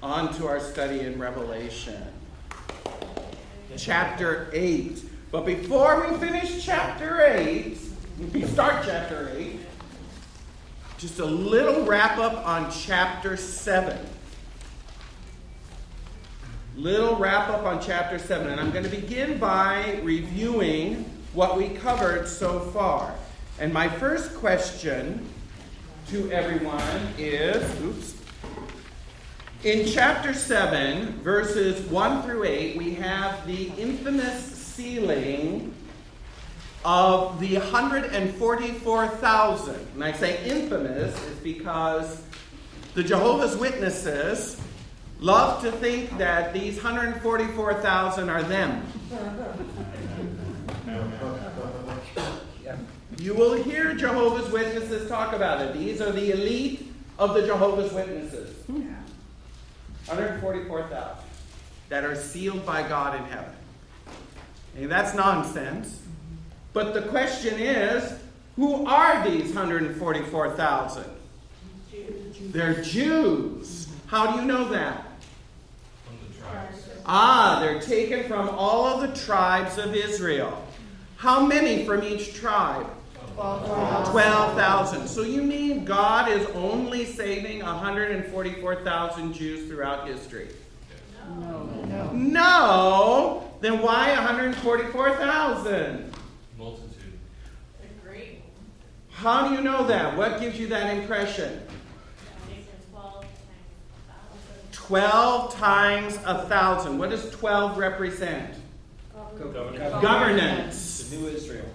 On to our study in Revelation. Chapter 8. But before we finish chapter 8, we start chapter 8, just a little wrap up on chapter 7. Little wrap up on chapter 7. And I'm going to begin by reviewing what we covered so far. And my first question to everyone is, in chapter 7, verses 1 through 8, we have the infamous sealing of the 144,000. And I say infamous is because the Jehovah's Witnesses love to think that these 144,000 are them. You will hear Jehovah's Witnesses talk about it. These are the elite of the Jehovah's Witnesses. 144,000 that are sealed by God in heaven. And that's nonsense. But the question is, who are these 144,000? They're Jews. How do you know that? From the tribes. They're taken from all of the tribes of Israel. How many from each tribe? 12,000. So you mean God is only saving 144,000 Jews throughout history? No. Then why 144,000? Multitude. Great. How do you know that? What gives you that impression? 12 times 1,000. What does 12 represent? Governance. The new Israel.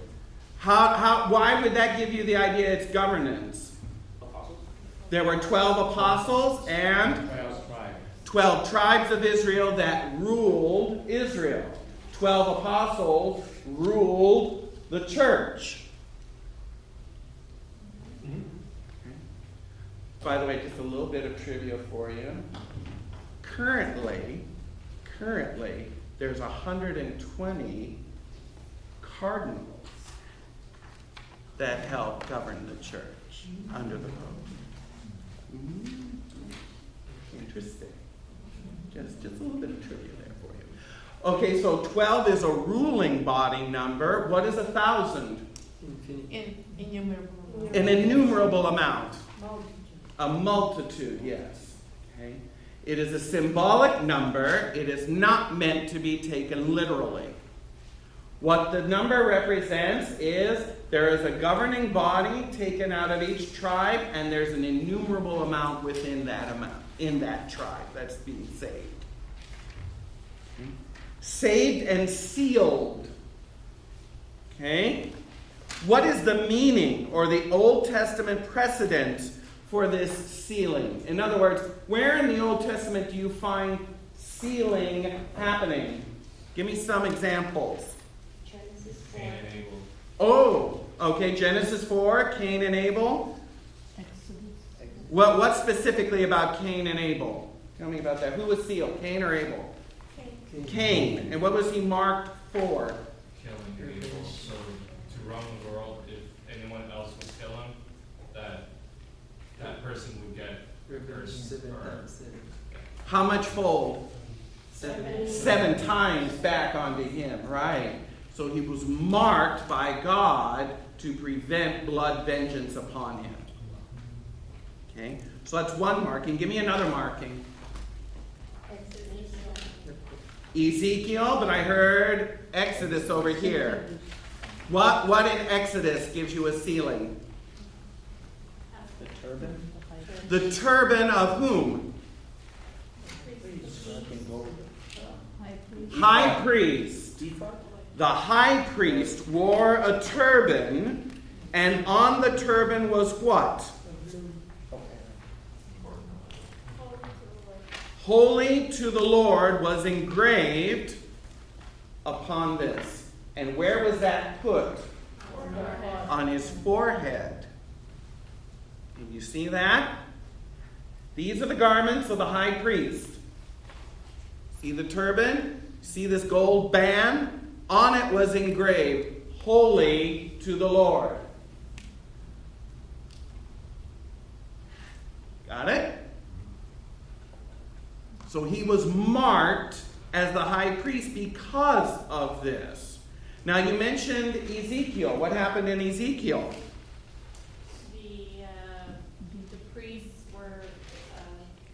Why would that give you the idea it's governance? Apostles. There were 12 apostles and 12 tribes of Israel that ruled Israel. 12 apostles ruled the church. By the way, just a little bit of trivia for you. Currently, there's 120 cardinals that help govern the church under the Pope. Interesting. Just a little bit of trivia there for you. Okay, so 12 is a ruling body number. What is 1,000? Innumerable. An innumerable amount. A multitude, yes. Okay. It is a symbolic number. It is not meant to be taken literally. What the number represents is there is a governing body taken out of each tribe, and there's an innumerable amount within that amount, in that tribe that's being saved. Okay. Saved and sealed. Okay? What is the meaning or the Old Testament precedent for this sealing? In other words, where in the Old Testament do you find sealing happening? Give me some examples. Cain and Abel. Oh, okay, Genesis 4, Cain and Abel. What specifically about Cain and Abel? Tell me about that. Who was sealed, Cain or Abel? Cain. And what was he marked for? Killing Abel. So to run the world, if anyone else would kill him, that person would get cursed. How much fold? 7 times back onto him, right? So he was marked by God to prevent blood vengeance upon him. Okay, so that's one marking. Give me another marking. Ezekiel, but I heard Exodus over here. What in Exodus gives you a sealing? The turban. The turban of whom? High priest. The high priest wore a turban, and on the turban was what? Holy to the Lord was engraved upon this. And where was that put? On his forehead. Can you see that? These are the garments of the high priest. See the turban? See this gold band? On it was engraved, Holy to the Lord. Got it? So he was marked as the high priest because of this. Now you mentioned Ezekiel. What happened in Ezekiel? The priests were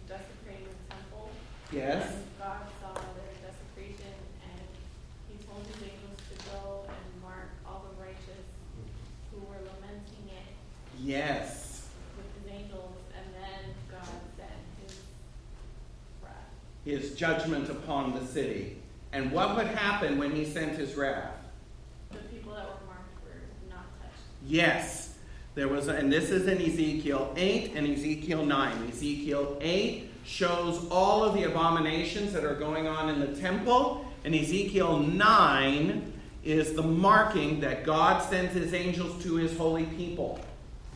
desecrating the temple. Yes. And God saw their desecration, and he told his angels to go and mark all the righteous who were lamenting it Yes. with his angels, and then God sent his wrath. His judgment upon the city. And what would happen when he sent his wrath? The people that were marked were not touched. Yes. There was, and this is in Ezekiel 8 and Ezekiel 9. Ezekiel 8 shows all of the abominations that are going on in the temple. And Ezekiel 9 is the marking that God sends his angels to his holy people.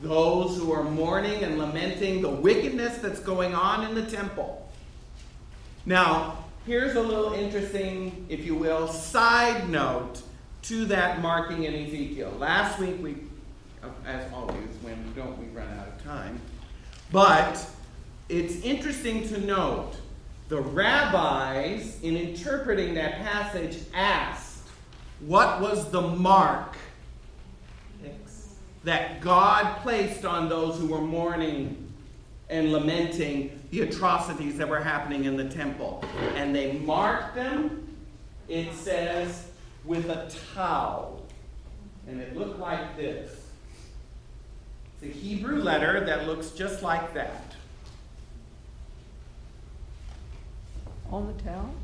Those who are mourning and lamenting the wickedness that's going on in the temple. Now, here's a little interesting, if you will, side note to that marking in Ezekiel. Last week we, as always, when we run out of time. But it's interesting to note, the rabbis, in interpreting that passage, asked, what was the mark that God placed on those who were mourning and lamenting the atrocities that were happening in the temple? And they marked them, it says, with a towel. And it looked like this. It's a Hebrew letter that looks just like that. On the towel?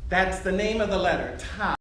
That's the name of the letter, tau.